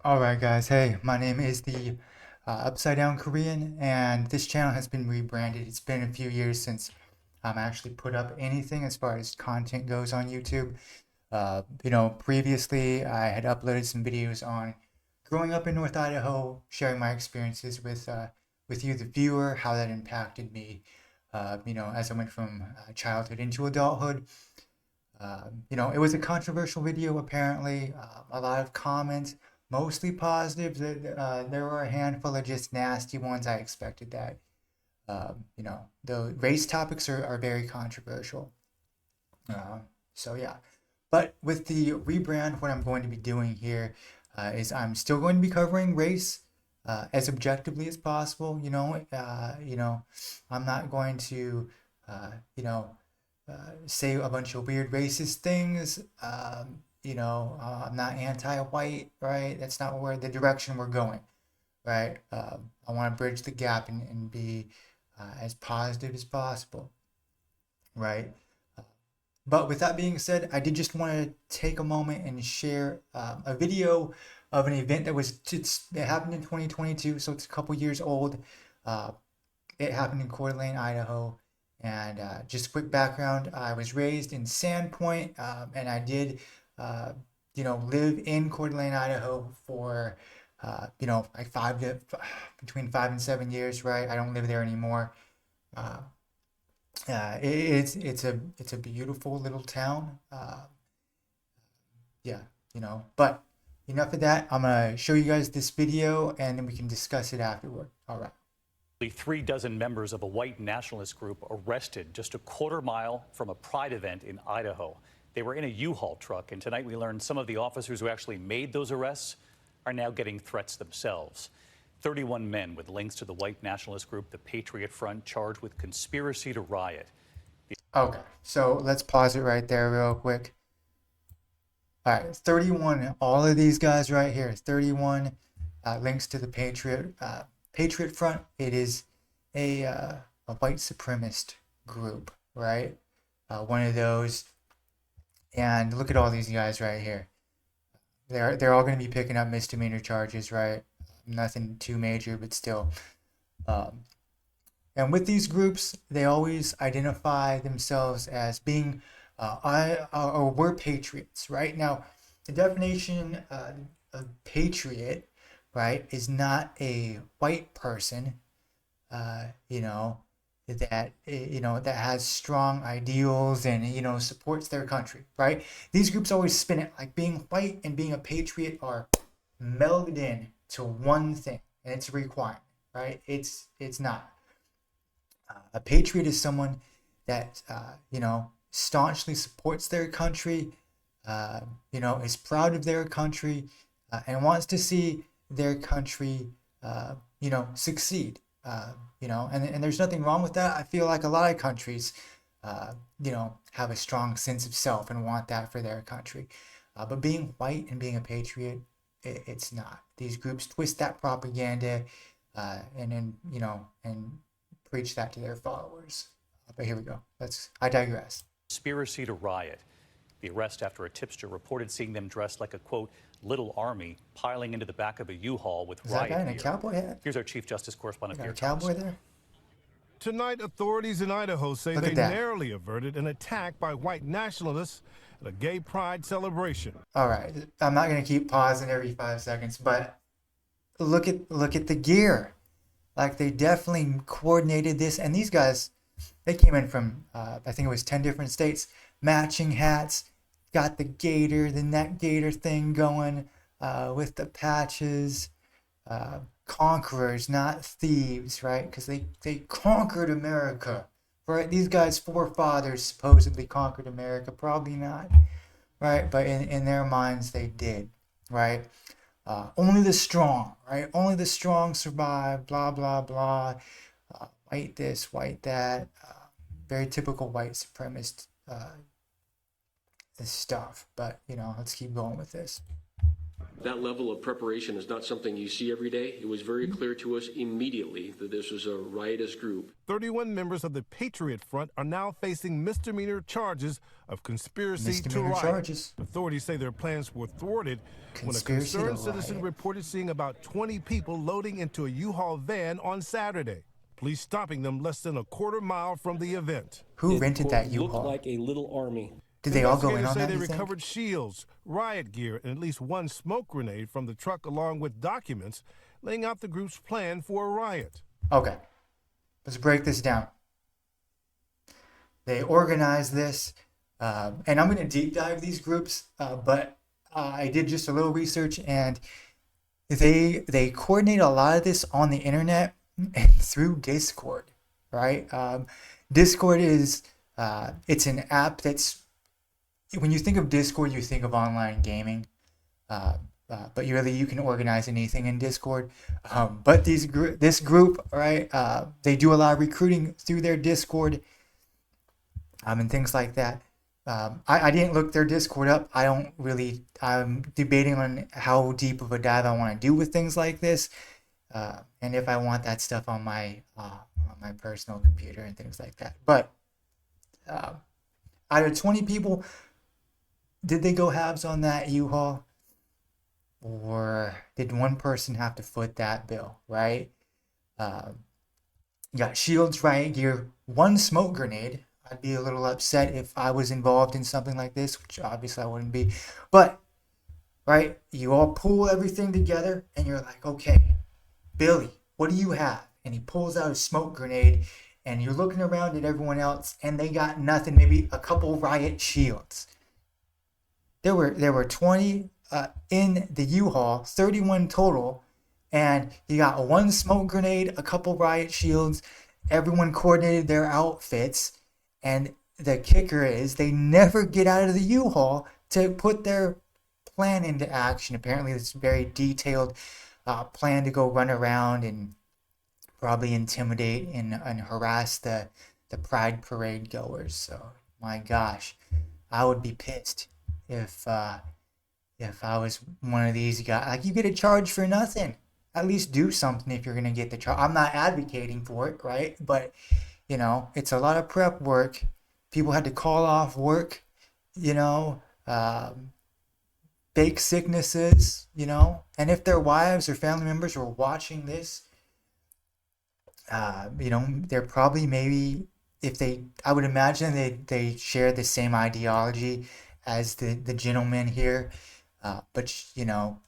Alright guys, hey, my name is the Upside Down Korean, and this channel has been rebranded. It's been a few years since actually put up anything as far as content goes on YouTube. Previously I had uploaded some videos on growing up in North Idaho, sharing my experiences with you, the viewer, how that impacted me, as I went from childhood into adulthood. It was a controversial video apparently. A lot of comments, mostly positive. There were a handful of just nasty ones. I expected that. The race topics are very controversial. Uh, so yeah. But with the rebrand, what I'm going to be doing here is I'm still going to be covering race as objectively as possible. I'm not going to, uh, you know, say a bunch of weird racist things. I'm not anti-white, right? That's not where the direction we're going, right? I want to bridge the gap and be as positive as possible, right? But with that being said, I did just want to take a moment and share a video of an event it happened in 2022, so it's a couple years old. Uh, it happened in Coeur d'Alene, Idaho. And just a quick background, I was raised in Sandpoint, and I did, live in Coeur d'Alene, Idaho for, like between 5 and 7 years, right? I don't live there anymore. Uh, it's a beautiful little town. Yeah, but enough of that. I'm gonna show you guys this video, and then we can discuss it afterward. All right. 3 dozen members of a white nationalist group arrested just a quarter-mile from a pride event in Idaho. They were in a U-Haul truck, and tonight we learned some of the officers who actually made those arrests are now getting threats themselves. 31 men with links to the white nationalist group, the Patriot Front, charged with conspiracy to riot. Okay, so let's pause it right there real quick. All right, 31. All of these guys right here, 31 links to the Patriot Front. It is a white supremacist group, right? One of those. And look at all these guys right here. They're all going to be picking up misdemeanor charges, right? Nothing too major, but still. Um, and with these groups, they always identify themselves as being or we're patriots, right? Now, the definition of patriot, right, is not a white person, uh, you know, that has strong ideals and supports their country, right? These groups always spin it like being white and being a patriot are melded in to one thing, and it's a requirement, right? It's not. A patriot is someone that staunchly supports their country, is proud of their country, and wants to see their country, succeed. And there's nothing wrong with that. I feel like a lot of countries, have a strong sense of self and want that for their country. But being white and being a patriot, it's not. These groups twist that propaganda, and then and preach that to their followers. But here we go. I digress. Conspiracy to riot. The arrest after a tipster reported seeing them dressed like a, quote, little army piling into the back of a U-Haul with Is that riot guy in a gear. cowboy hat? Here's our Chief Justice correspondent, Got a Pierre cowboy Thomas. there? Tonight, authorities in Idaho say Look they at that. narrowly averted an attack by white nationalists at a gay pride celebration. All right. I'm not going to keep pausing every 5 seconds, but look at the gear. Like, they definitely coordinated this, and these guys, they came in from I think it was 10 different states, matching hats, got the neck gaiter thing going, with the patches, conquerors, not thieves, right? Because they conquered America, right? These guys' forefathers supposedly conquered America, probably not, right? But in their minds, they did, right? Only the strong, right? Only the strong survive, blah, blah, blah. White this, white that. Very typical white supremacist stuff. But, let's keep going with this. That level of preparation is not something you see every day. It was very clear to us immediately that this was a riotous group. 31 members of the Patriot Front are now facing misdemeanor charges of conspiracy to Misdemeanor riot. charges. Authorities say their plans were thwarted when a Conspiracy to concerned citizen riot. reported seeing about 20 people loading into a U-Haul van on Saturday. Police stopping them less than a quarter mile from the event. Who rented that Looked U-Haul? like a little army. Did they all go in Investigators on say that, they you think? recovered shields, riot gear, and at least one smoke grenade from the truck, along with documents laying out the group's plan for a riot. Okay, let's break this down. They organized this, and I'm going to deep dive these groups, but I did just a little research, and they coordinate a lot of this on the internet and through Discord, right? Discord is it's an app that's, when you think of Discord, you think of online gaming, but you can organize anything in Discord. But this group, right? They do a lot of recruiting through their Discord, and things like that. I didn't look their Discord up. I'm debating on how deep of a dive I want to do with things like this, and if I want that stuff on my personal computer and things like that. But out of 20 people, did they go halves on that U-Haul? Or did one person have to foot that bill, right? You got shields, riot gear, one smoke grenade. I'd be a little upset if I was involved in something like this, which obviously I wouldn't be. But, right, you all pull everything together and you're like, okay, Billy, what do you have? And he pulls out a smoke grenade and you're looking around at everyone else and they got nothing, maybe a couple riot shields. There were 20 in the U-Haul, 31 total, and you got one smoke grenade, a couple riot shields. Everyone coordinated their outfits, and the kicker is they never get out of the U-Haul to put their plan into action. Apparently, it's a very detailed plan to go run around and probably intimidate and harass the Pride Parade goers. So, my gosh, I would be pissed if I was one of these guys. Like, you get a charge for nothing. At least do something if you're going to get the charge. I'm not advocating for it, right? But, it's a lot of prep work. People had to call off work, fake sicknesses, And if their wives or family members were watching this, they're probably maybe, I would imagine they share the same ideology as the gentleman here, but you're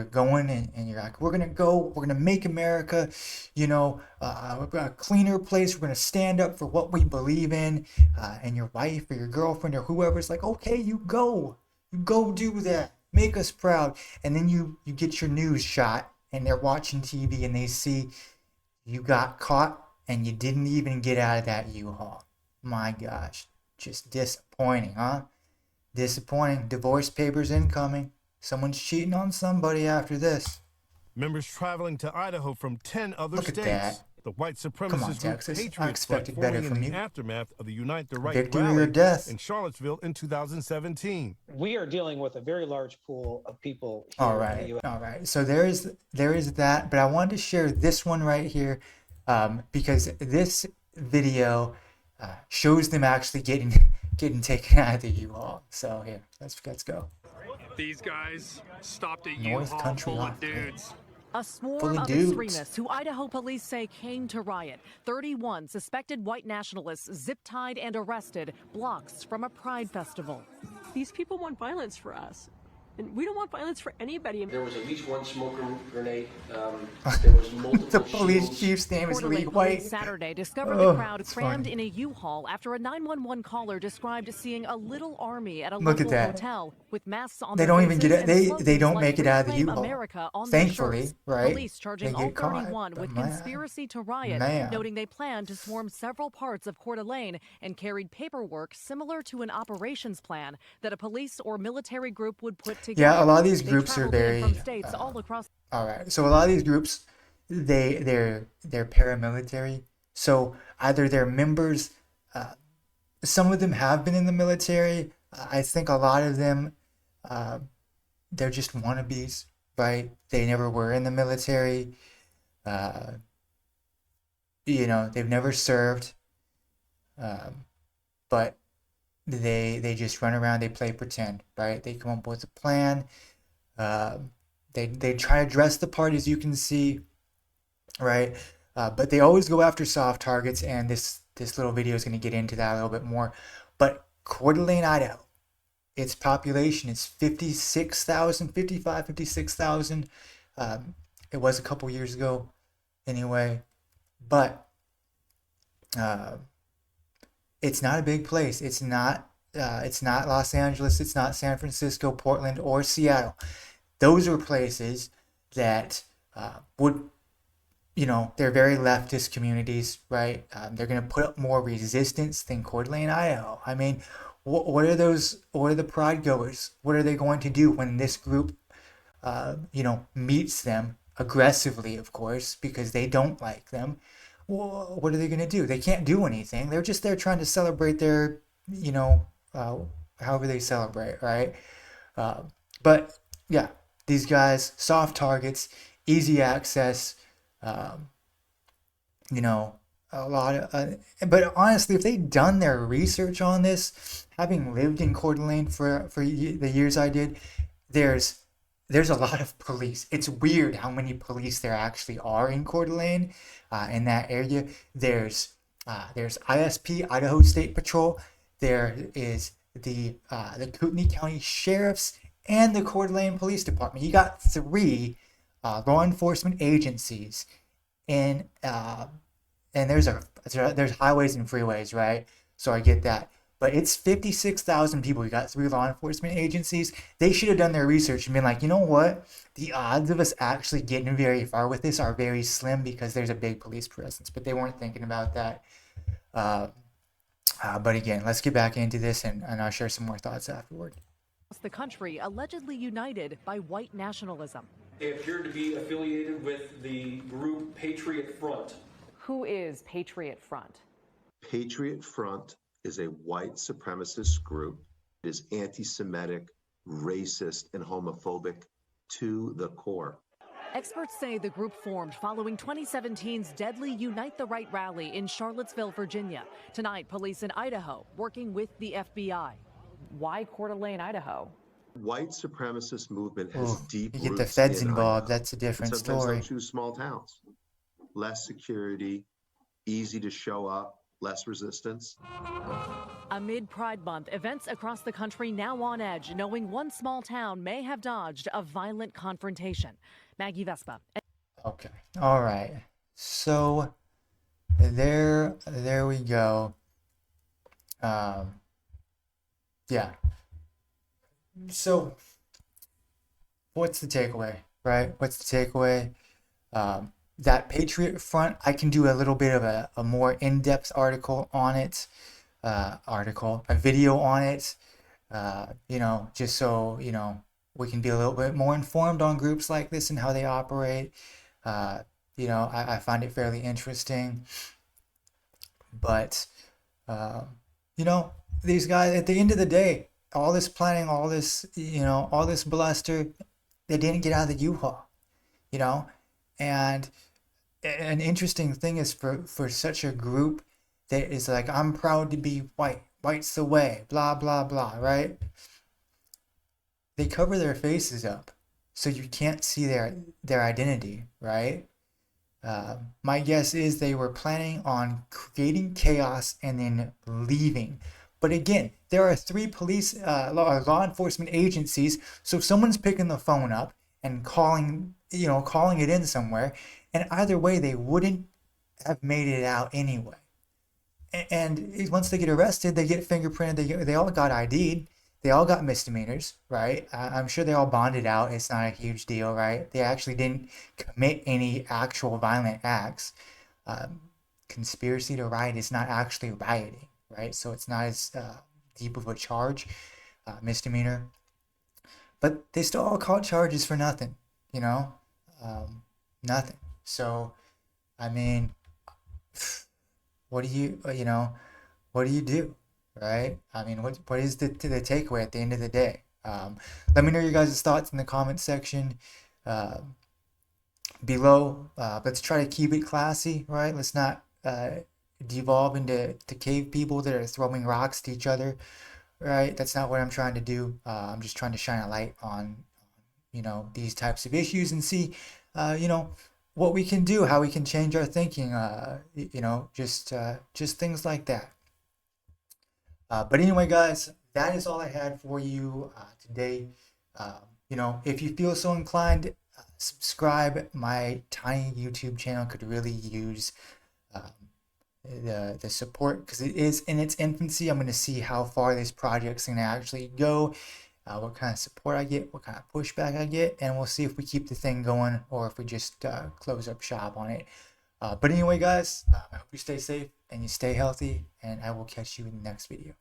going and you're like, we're gonna make America, a cleaner place. We're gonna stand up for what we believe in, and your wife or your girlfriend or whoever's like, okay, you go do that, make us proud, and then you get your news shot and they're watching TV and they see you got caught and you didn't even get out of that U-Haul. My gosh. Just disappointing, huh? Disappointing. Divorce papers incoming. Someone's cheating on somebody after this. Members traveling to Idaho from 10 other Look at states. that. The White Supremacist Come on, group Texas. I Patriots Front expected better forming in from the you. aftermath of the Unite the Right Victory or rally death. in Charlottesville in 2017. We are dealing with a very large pool of people here in the U.S. All right. So there is that, but I wanted to share this one right here, because this video shows them actually getting taken out of the U-Haul. So here, let's go. These guys stopped a North U-Haul Country full Off, of dudes. A swarm Full of of dudes. extremists who Idaho police say came to riot. 31 suspected white nationalists zip-tied and arrested blocks from a pride festival. These people want violence for us, and we don't want violence for anybody. There was at least one smoke grenade. There was multiple The police shields. chief's name is Coeur Lee d'Alene White. police Saturday discovered Oh, the crowd it's crammed funny. in a U-Haul after a 911 caller described seeing a little army at a Look at local that. hotel with masks on They their don't even get faces it. and They don't slogans make it like out of the "Reclaim U-Haul. America" on their Thankfully, shirts. right? Police charging They all get caught, 31 with but conspiracy to riot, man. noting they plan to swarm several parts of Coeur d'Alene and carried paperwork similar to an operations plan that a police or military group would put together. Yeah, a lot of these They groups are traveled in very. from states all across. All right. So a lot of these groups, they're paramilitary. So either they're members. Some of them have been in the military. I think a lot of them they're just wannabes, right? They never were in the military. Uh, they've never served, um, but they just run around. They play pretend, right? They come up with a plan. Um, they try to dress the part, as you can see, right? But they always go after soft targets, and this little video is going to get into that a little bit more. But Coeur d'Alene, Idaho, its population is 56,000, 55, 56,000. It was a couple years ago, anyway. But uh, it's not a big place. It's not. It's not Los Angeles. It's not San Francisco, Portland, or Seattle. Those are places that would, they're very leftist communities, right? They're going to put up more resistance than Coeur d'Alene, Idaho. I mean, what are those? What are the pride goers? What are they going to do when this group, meets them aggressively, of course, because they don't like them? Well, what are they going to do? They can't do anything. They're just there trying to celebrate their, however they celebrate, right? Uh, but yeah, these guys, soft targets, easy access, um, a lot of. But honestly, if they'd done their research on this, having lived in Coeur d'Alene for the years I did, there's there's a lot of police. It's weird how many police there actually are in Coeur d'Alene, in that area. There's ISP, Idaho State Patrol. There is the Kootenai County Sheriff's and the Coeur d'Alene Police Department. You got three law enforcement agencies in and there's highways and freeways, right? So I get that. But it's 56,000 people. You got three law enforcement agencies. They should have done their research and been like, you know what? The odds of us actually getting very far with this are very slim because there's a big police presence. But they weren't thinking about that. Uh, but again, let's get back into this, and I'll share some more thoughts afterward. The country allegedly united by white nationalism. They appear to be affiliated with the group Patriot Front. Who is Patriot Front? Patriot Front is a white supremacist group. It is anti-Semitic, racist, and homophobic to the core. Experts say the group formed following 2017's deadly Unite the Right rally in Charlottesville, Virginia. Tonight, police in Idaho working with the FBI. Why Coeur d'Alene, Idaho? White supremacist movement has deep roots. You get the feds in involved. Idaho. That's a different And sometimes story. they'll choose small towns. Less security, easy to show up, less resistance. Amid Pride Month, events across the country now on edge, knowing one small town may have dodged a violent confrontation. Maggie Vespa. Okay. All right. So there we go. Yeah. So what's the takeaway, right? What's the takeaway? That Patriot Front, I can do a little bit of a more in-depth article on it, a video on it, just so, we can be a little bit more informed on groups like this and how they operate. I find it fairly interesting. But, these guys, at the end of the day, all this planning, all this, all this bluster, they didn't get out of the U-Haul, and an interesting thing is for such a group that is like, I'm proud to be white, white's the way, blah, blah, blah, right? They cover their faces up so you can't see their identity, right? My guess is they were planning on creating chaos and then leaving. But again, there are three police law enforcement agencies, so if someone's picking the phone up and calling it in somewhere, and either way, they wouldn't have made it out anyway. And once they get arrested, they get fingerprinted. They all got ID'd. They all got misdemeanors, right? I'm sure they all bonded out. It's not a huge deal, right? They actually didn't commit any actual violent acts. Conspiracy to riot is not actually rioting, right? So it's not as deep of a charge, misdemeanor. But they still all caught charges for nothing, nothing. So, I mean, what do you do, right? I mean, what is the takeaway at the end of the day? Let me know your guys' thoughts in the comment section below. Let's try to keep it classy, right? Let's not devolve into cave people that are throwing rocks at each other, right? That's not what I'm trying to do. I'm just trying to shine a light on, these types of issues and see, what we can do, how we can change our thinking, just things like that. But anyway, guys, that is all I had for you today. If you feel so inclined, subscribe. My tiny YouTube channel could really use the support because it is in its infancy. I'm going to see how far this project's going to actually go, what kind of support I get, what kind of pushback I get, and we'll see if we keep the thing going or if we just close up shop on it. But anyway, guys, I hope you stay safe and you stay healthy, and I will catch you in the next video.